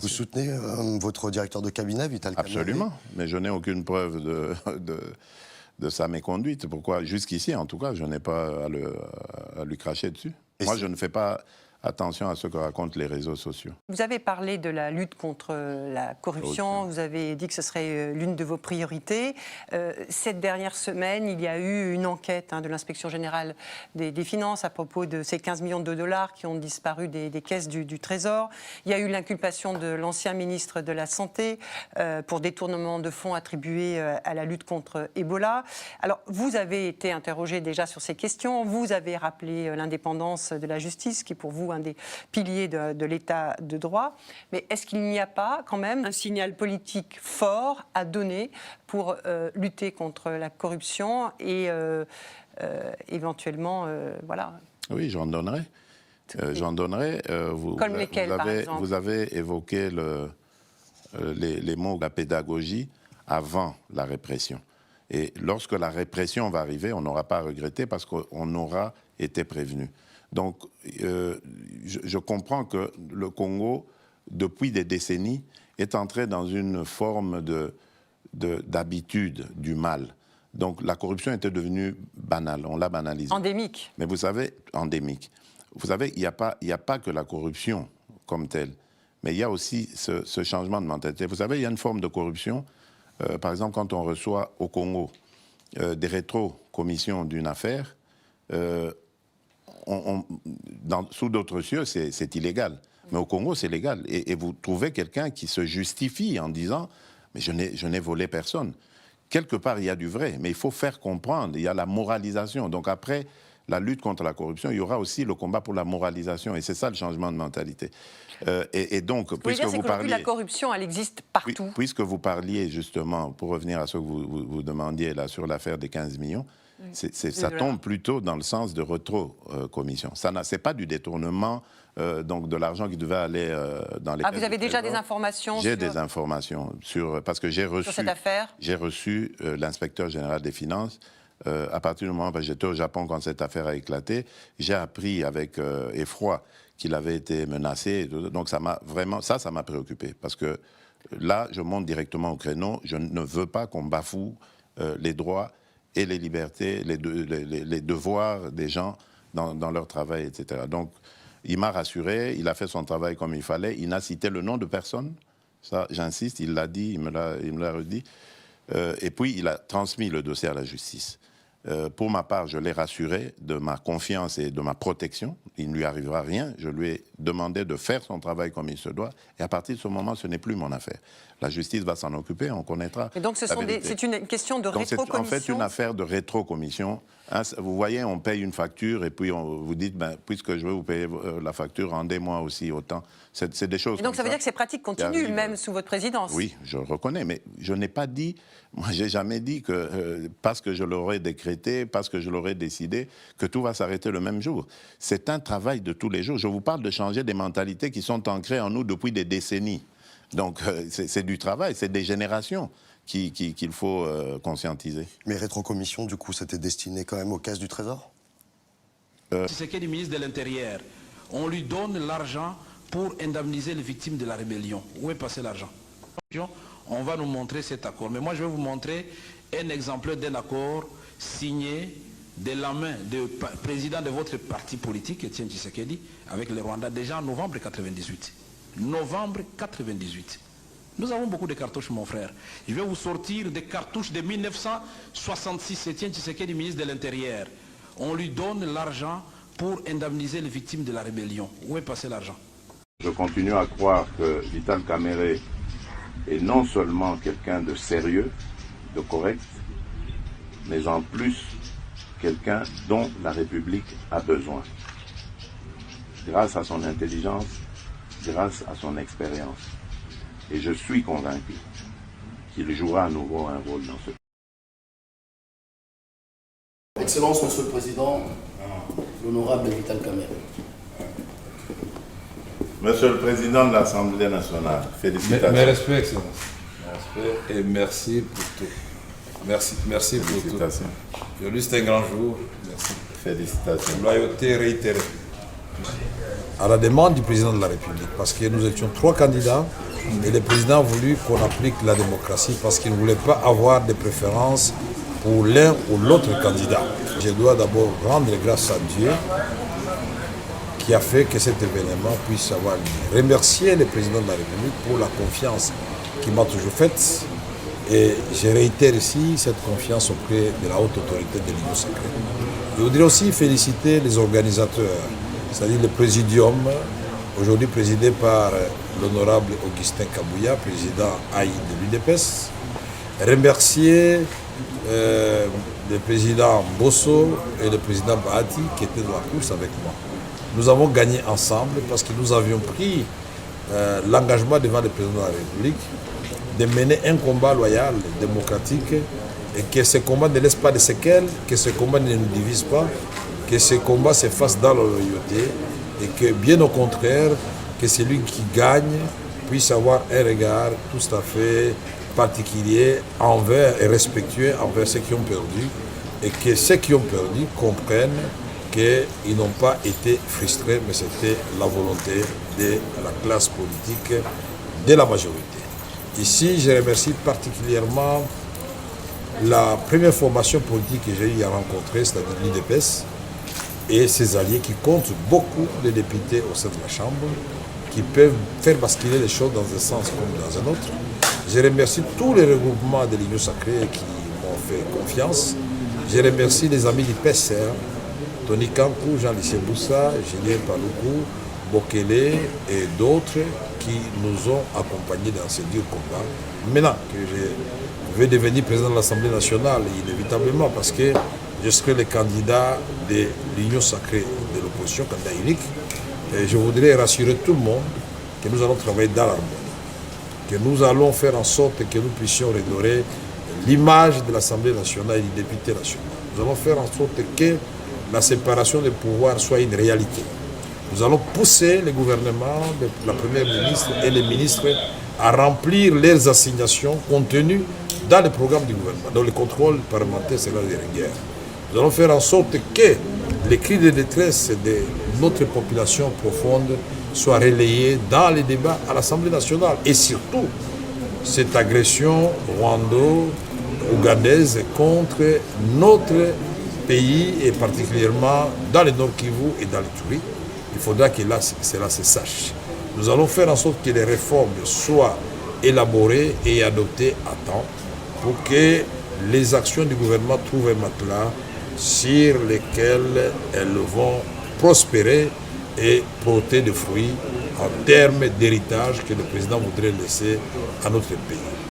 Vous soutenez votre directeur de cabinet, Vital Kamerhe? Absolument, mais je n'ai aucune preuve de sa méconduite. Pourquoi? Jusqu'ici, en tout cas, je n'ai pas à lui cracher dessus. Moi, je ne fais pas attention à ce que racontent les réseaux sociaux. Vous avez parlé de la lutte contre la corruption, vous avez dit que ce serait l'une de vos priorités. Cette dernière semaine, il y a eu une enquête de l'Inspection générale des finances à propos de ces 15 millions de dollars qui ont disparu des caisses du Trésor. Il y a eu l'inculpation de l'ancien ministre de la Santé pour détournement de fonds attribués à la lutte contre Ebola. Alors, vous avez été interrogé déjà sur ces questions, vous avez rappelé l'indépendance de la justice, qui est pour vous un des piliers de l'état de droit. Mais est-ce qu'il n'y a pas quand même un signal politique fort à donner pour lutter contre la corruption et éventument, voilà. Oui, j'en donnerai. J'en donnerai. Comme lesquels, par exemple? Vous avez évoqué les mots de la pédagogie avant la répression. Et lorsque la répression va arriver, on n'aura pas à regretter parce qu'on aura été prévenu. Donc, je comprends que le Congo, depuis des décennies, est entré dans une forme d'habitude du mal. Donc, la corruption était devenue banale, on l'a banalisée. Endémique. Mais vous savez, endémique. Vous savez, il n'y a pas que la corruption comme telle, mais il y a aussi ce changement de mentalité. Vous savez, il y a une forme de corruption, par exemple, quand on reçoit au Congo des rétro-commissions d'une affaire, sous d'autres cieux, c'est illégal. Mais au Congo, c'est légal. Et vous trouvez quelqu'un qui se justifie en disant « mais je n'ai volé personne ». Quelque part, il y a du vrai, mais il faut faire comprendre. Il y a la moralisation. Donc après la lutte contre la corruption, il y aura aussi le combat pour la moralisation. Et c'est ça le changement de mentalité. Et donc, puisque vous parliez... la corruption, elle existe partout. Puisque vous parliez justement, pour revenir à ce que vous demandiez là sur l'affaire des 15 millions, ça tombe plutôt dans le sens de rétro-commission. Ce n'est pas du détournement donc de l'argent qui devait aller dans les... Ah, vous avez déjà des informations? J'ai des informations parce que j'ai reçu... Sur cette affaire? J'ai reçu l'inspecteur général des finances. À partir du moment où j'étais au Japon quand cette affaire a éclaté, j'ai appris avec effroi qu'il avait été menacé. Donc ça m'a préoccupé. Parce que là, je monte directement au créneau. Je ne veux pas qu'on bafoue les droits et les libertés, les devoirs des gens dans leur travail, etc. Donc, il m'a rassuré, il a fait son travail comme il fallait, il n'a cité le nom de personne, ça j'insiste, il l'a dit, il me l'a redit, et puis il a transmis le dossier à la justice. Pour ma part, je l'ai rassuré de ma confiance et de ma protection. Il ne lui arrivera rien. Je lui ai demandé de faire son travail comme il se doit. Et à partir de ce moment, ce n'est plus mon affaire. La justice va s'en occuper, on connaîtra. Et donc, c'est une question de rétrocommission? En fait, une affaire de rétrocommission. Vous voyez, on paye une facture et puis vous dites, puisque je veux vous payer la facture, rendez-moi aussi autant. C'est des choses. Et donc, ça veut dire que ces pratiques continuent, même sous votre présidence? Oui, je reconnais, mais je n'ai pas dit, moi, j'ai jamais dit que parce que je l'aurais décrété, parce que je l'aurais décidé, que tout va s'arrêter le même jour. C'est un travail de tous les jours. Je vous parle de changer des mentalités qui sont ancrées en nous depuis des décennies. Donc, c'est du travail, c'est des générations qu'il faut conscientiser. Mais rétrocommission, du coup, c'était destiné quand même aux caisses du Trésor? Tshisekedi, ministre de l'Intérieur, on lui donne l'argent pour indemniser les victimes de la rébellion. Où est passé l'argent? On va nous montrer cet accord. Mais moi, je vais vous montrer un exemplaire d'un accord signé de la main du président de votre parti politique, Etienne Tshisekedi, avec le Rwanda, déjà en novembre 1998. Novembre 1998. Nous avons beaucoup de cartouches, mon frère. Je vais vous sortir des cartouches de 1966. Etienne Tshisekedi, ministre de l'Intérieur. On lui donne l'argent pour indemniser les victimes de la rébellion. Où est passé l'argent? Je continue à croire que Vital Kamerhe est non seulement quelqu'un de sérieux, de correct, mais en plus quelqu'un dont la République a besoin. Grâce à son intelligence, grâce à son expérience. Et je suis convaincu qu'il jouera à nouveau un rôle dans ce pays. Excellence, Monsieur le Président, l'honorable Vital Kamerhe. Monsieur le Président de l'Assemblée nationale, félicitations. Mes respects, Excellence. Respect et merci pour tout. Merci pour tout. Félicitations. Aujourd'hui, c'est un grand jour. Merci. Félicitations. Loyauté réitérée. À la demande du président de la République, parce que nous étions 3 candidats et le président a voulu qu'on applique la démocratie parce qu'il ne voulait pas avoir de préférences pour l'un ou l'autre candidat. Je dois d'abord rendre grâce à Dieu qui a fait que cet événement puisse avoir lieu. Remercier le président de la République pour la confiance qu'il m'a toujours faite et je réitère ici cette confiance auprès de la haute autorité de l'Union sacrée. Je voudrais aussi féliciter les organisateurs, c'est-à-dire le présidium, aujourd'hui présidé par l'honorable Augustin Kabouya, président AI de l'UDPS. Remercier le président Bosso et le président Bahati qui étaient dans la course avec moi. Nous avons gagné ensemble parce que nous avions pris l'engagement devant le président de la République de mener un combat loyal, démocratique, et que ce combat ne laisse pas de séquelles, que ce combat ne nous divise pas, que ce combat se fasse dans la loyauté, et que bien au contraire, que celui qui gagne puisse avoir un regard tout à fait particulier envers et respectueux envers ceux qui ont perdu, et que ceux qui ont perdu comprennent qu'ils n'ont pas été frustrés, mais c'était la volonté de la classe politique, de la majorité. Ici, je remercie particulièrement la première formation politique que j'ai eu à rencontrer, c'est-à-dire l'UDPS, et ses alliés qui comptent beaucoup de députés au sein de la Chambre, qui peuvent faire basculer les choses dans un sens comme dans un autre. Je remercie tous les regroupements de l'Union sacrée qui m'ont fait confiance. Je remercie les amis du PSR, Tony Kankou, Jean-Lycée Boussa, Julien Paloukou, Bokele et d'autres qui nous ont accompagnés dans ce dur combat. Maintenant que je vais devenir président de l'Assemblée nationale, inévitablement, parce que je serai le candidat de l'Union sacrée de l'opposition, candidat unique, et je voudrais rassurer tout le monde que nous allons travailler dans l'harmonie, que nous allons faire en sorte que nous puissions redorer l'image de l'Assemblée nationale et du député national. Nous allons faire en sorte que la séparation des pouvoirs soit une réalité. Nous allons pousser le gouvernement, la première ministre et les ministres à remplir leurs assignations contenues dans le programme du gouvernement. Donc le contrôle parlementaire sera de rigueur. Nous allons faire en sorte que les cris de détresse de notre population profonde soient relayés dans les débats à l'Assemblée nationale. Et surtout, cette agression rwando-ougandaise contre notre pays et particulièrement dans le Nord Kivu et dans l'Ituri, il faudra que là, cela se sache. Nous allons faire en sorte que les réformes soient élaborées et adoptées à temps pour que les actions du gouvernement trouvent un matelas sur lesquels elles vont prospérer et porter des fruits en termes d'héritage que le président voudrait laisser à notre pays.